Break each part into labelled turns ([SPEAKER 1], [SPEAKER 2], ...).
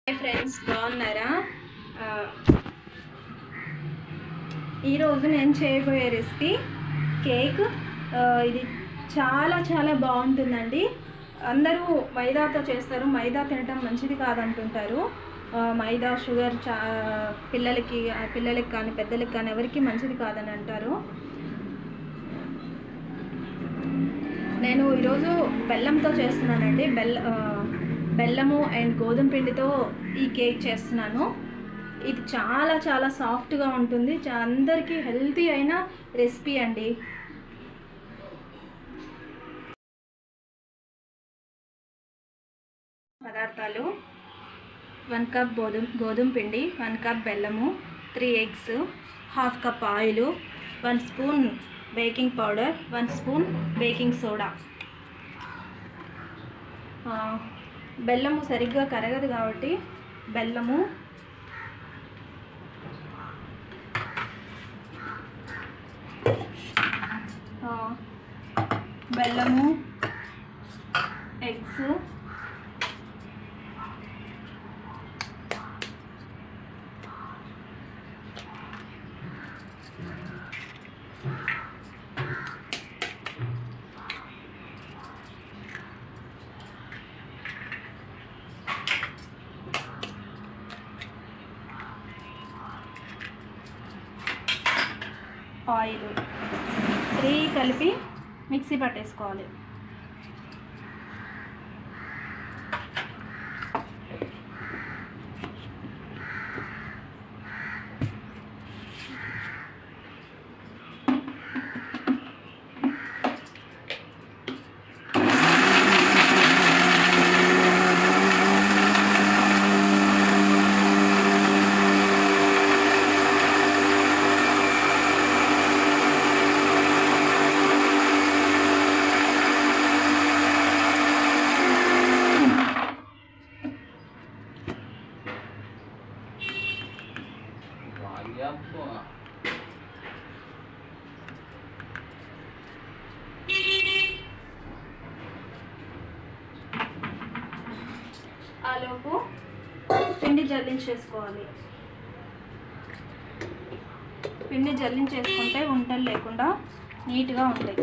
[SPEAKER 1] Hi friends, బాగున్నారా? ఈరోజు నేను చేయబోయే రెసిపీ కేక్. ఇది చాలా చాలా బాగుంటుందండి. అందరూ మైదాతో చేస్తారు. మైదా తినటం మంచిది కాదంటుంటారు. మైదా షుగర్ పిల్లలకి కానీ పెద్దలకి కానీ ఎవరికి మంచిది కాదని అంటారు. నేను ఈరోజు బెల్లంతో చేస్తున్నానండి. బెల్లము అండ్ గోధుమ పిండితో ఈ కేక్ చేస్తున్నాను. ఇది చాలా చాలా సాఫ్ట్గా ఉంటుంది. అందరికీ హెల్తీ అయిన రెసిపీ అండి. పదార్థాలు: 1 కప్ గోధుమ పిండి, 1 కప్ బెల్లము, 3 eggs, 1/2 cup oil, 1 spoon baking powder, 1 spoon baking soda. బెల్లము సరిగ్గా కరగదు కాబట్టి బెల్లము ఎగ్స్, ఆయిల్ 3 కలిపి మిక్సీ పట్టేసుకోవాలి. ఆలోపు పిండి జల్లించేసుకోవాలి. పిండి జల్లించేసుకుంటే ఉంటలు లేకుండా నీట్గా ఉంటుంది.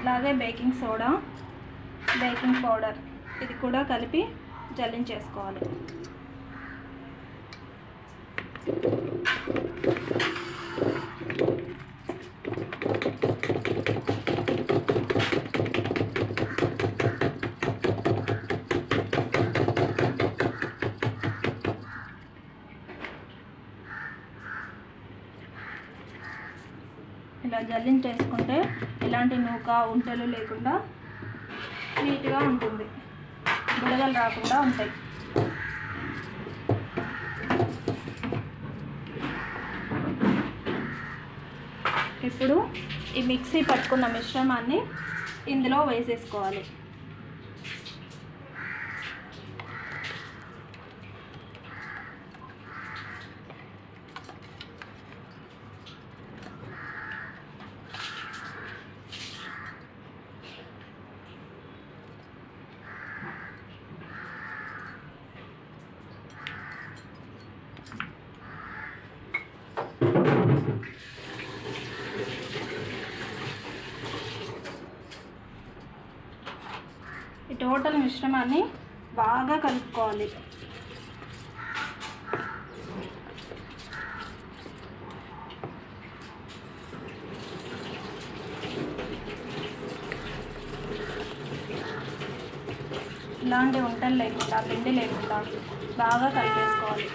[SPEAKER 1] అలాగే బేకింగ్ సోడా, బేకింగ్ పౌడర్ ఇది కూడా కలిపి జల్లించేసుకోవాలి. ఇలా జల్లించేసుకుంటే ఇలాంటి నూక ఉంటలు లేకుండా నీట్గా ఉంటుంది. బుడగలు రాకుండా ఉంటాయి. ఇప్పుడు ఈ మిక్సీ పట్టుకున్న మిశ్రమాన్ని ఇందులో వేసేసుకోవాలి. ఈ టోటల్ మిశ్రమాన్ని బాగా కలుపుకోవాలి. ఇలాంటి ఉంటలు లేకుండా, పిండి లేకుండా బాగా కలిపేసుకోవాలి.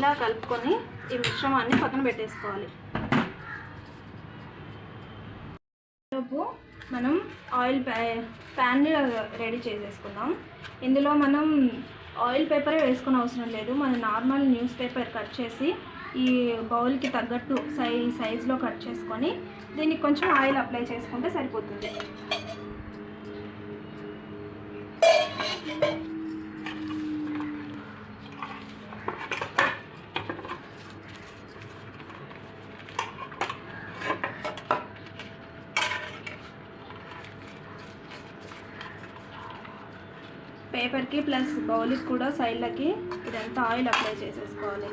[SPEAKER 1] ఇలా కలుపుకొని ఈ మిశ్రమాన్ని పక్కన పెట్టేసుకోవాలి. లోపు మనం ఆయిల్ ప్యాన్ని రెడీ చేసేసుకుందాం. ఇందులో మనం ఆయిల్ పేపరే వేసుకునే అవసరం లేదు. మనం నార్మల్ న్యూస్ పేపర్ కట్ చేసి ఈ బౌల్కి తగ్గట్టు సైజులో కట్ చేసుకొని దీనికి కొంచెం ఆయిల్ అప్లై చేసుకుంటే సరిపోతుంది. పేపర్కి ప్లస్ బౌల్కి కూడా సైడ్లకి ఇదంతా ఆయిల్ అప్లై చేసేసుకోవాలి.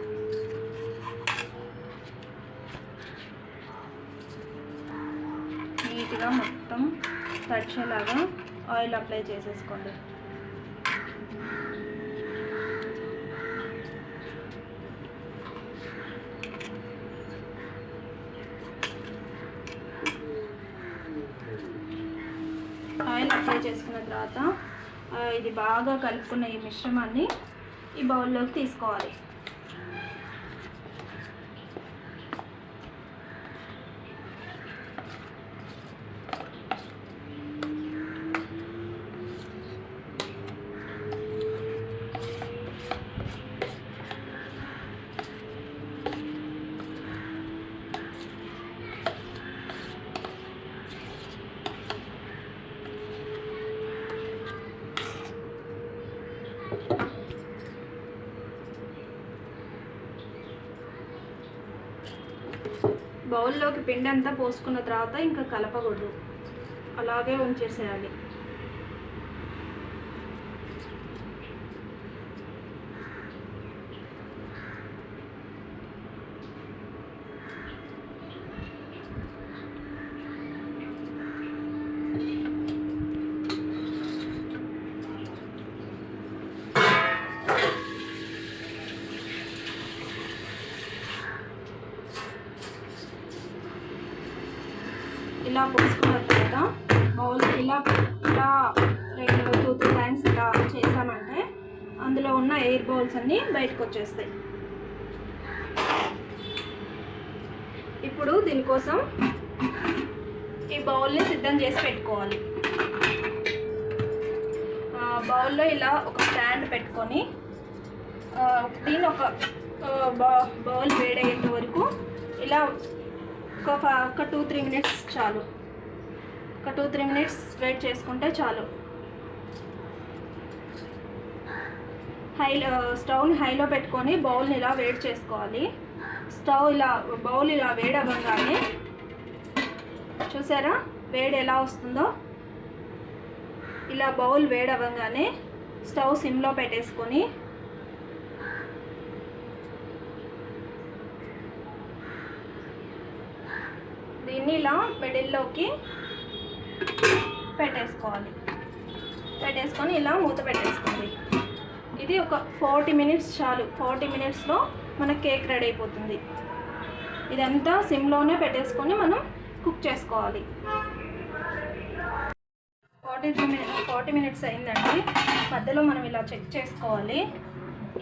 [SPEAKER 1] నీట్గా మొత్తం తడిచేలాగా ఆయిల్ అప్లై చేసేసుకోండి. ఆయిల్ అప్లై చేసుకున్న తర్వాత ఇది బాగా కలుపుకున్న ఈ మిశ్రమాన్ని ఈ బౌల్లోకి తీసుకోవాలి. బౌల్లోకి పిండి అంతా పోసుకున్న తర్వాత ఇంకా కలపకూడదు, అలాగే ఉంచేసేయాలి. ఇలా పోసుకున్న తర్వాత బౌల్ ఇలా 2-3 టైమ్స్ ఇలా చేసామంటే అందులో ఉన్న ఎయిర్ బౌల్స్ అన్నీ బయటకు వచ్చేస్తాయి. ఇప్పుడు దీనికోసం ఈ బౌల్ని సిద్ధం చేసి పెట్టుకోవాలి. బౌల్లో ఇలా ఒక స్టాండ్ పెట్టుకొని దీన్ని ఒక బౌల్ వేడయ్యేంత వరకు ఇలా ఒక 2-3 మినిట్స్ చాలు. ఒక 2-3 మినిట్స్ వెయిట్ చేసుకుంటే చాలు. స్టవ్ని హైలో పెట్టుకొని బౌల్ని ఇలా వేడి చేసుకోవాలి. బౌల్ ఇలా వేడి అవ్వగానే చూసారా వేడి ఎలా వస్తుందో, ఇలా బౌల్ వేడి అవ్వగానే స్టవ్ సిమ్లో పెట్టేసుకొని దీన్ని ఇలా మిడిల్లోకి పెట్టేసుకొని ఇలా మూత పెట్టేసుకోండి. ఇది ఒక 40 మినిట్స్ చాలు. 40 మినిట్స్లో మన కేక్ రెడీ అయిపోతుంది. ఇదంతా సిమ్లోనే పెట్టేసుకొని మనం కుక్ చేసుకోవాలి. 40 మినిట్స్ అయిందండి. మధ్యలో మనం ఇలా చెక్ చేసుకోవాలి.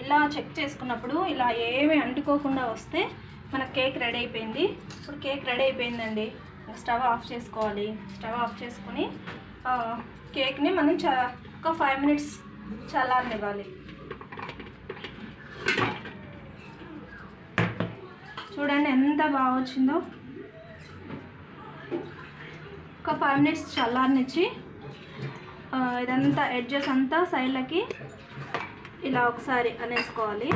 [SPEAKER 1] ఇలా చెక్ చేసుకున్నప్పుడు ఇలా ఏమీ అంటుకోకుండా వస్తే మన కేక్ రెడీ అయిపోయింది. ఇప్పుడు కేక్ రెడీ అయిపోయిందండి. స్టవ్ ఆఫ్ చేసుకోవాలి. స్టవ్ ఆఫ్ చేసుకొని కేక్ని మనం ఒక 5 మినిట్స్ చల్లారనివ్వాలి. చూడండి ఎంత బాగా వచ్చిందో. ఒక 5 మినిట్స్ చల్లారనిచ్చి ఇదంతా ఎడ్జెస్ అంతా సైడ్లకి ఇలా ఒకసారి అనేసుకోవాలి.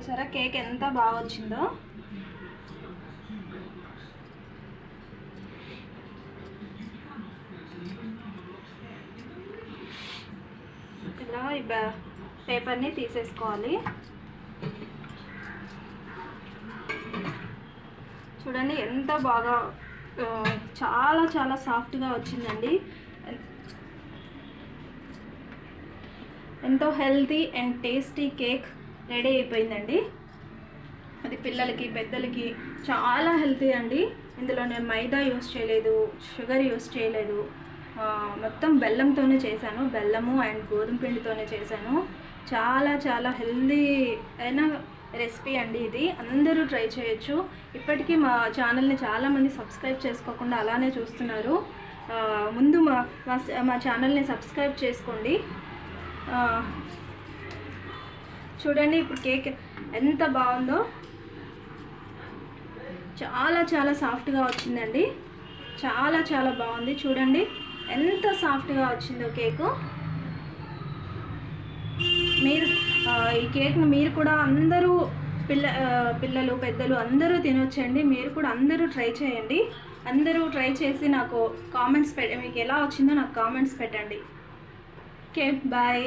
[SPEAKER 1] చూసారా కేక్ ఎంత బాగా వచ్చిందో. ఇలా ఈ పేపర్ని తీసేసుకోవాలి. చూడండి ఎంత బాగా చాలా చాలా సాఫ్ట్గా వచ్చిందండి. ఎంతో healthy and tasty cake ready అయిపోయిందండి. అది పిల్లలకి పెద్దలకి చాలా హెల్తీ అండి. ఇందులో నేను మైదా యూస్ చేయలేదు, షుగర్ యూస్ చేయలేదు, మొత్తం బెల్లంతోనే చేశాను. బెల్లము అండ్ గోధుమ పిండితోనే చేశాను. చాలా చాలా హెల్తీ అయిన రెసిపీ అండి ఇది. అందరూ ట్రై చేయొచ్చు. ఇప్పటికీ మా ఛానల్ని చాలామంది సబ్స్క్రైబ్ చేసుకోకుండా అలానే చూస్తున్నారు. ముందు మా ఛానల్ని సబ్స్క్రైబ్ చేసుకోండి. చూడండి ఇప్పుడు కేక్ ఎంత బాగుందో. చాలా చాలా సాఫ్ట్గా వచ్చిందండి. చాలా చాలా బాగుంది. చూడండి ఎంత సాఫ్ట్గా వచ్చిందో కేకు. మీరు ఈ కేక్ను మీరు కూడా అందరూ పిల్లలు పెద్దలు అందరూ తినొచ్చండి. మీరు కూడా అందరూ ట్రై చేయండి. అందరూ ట్రై చేసి నాకు కామెంట్స్ మీకు ఎలా వచ్చిందో నాకు కామెంట్స్ పెట్టండి. Okay, bye.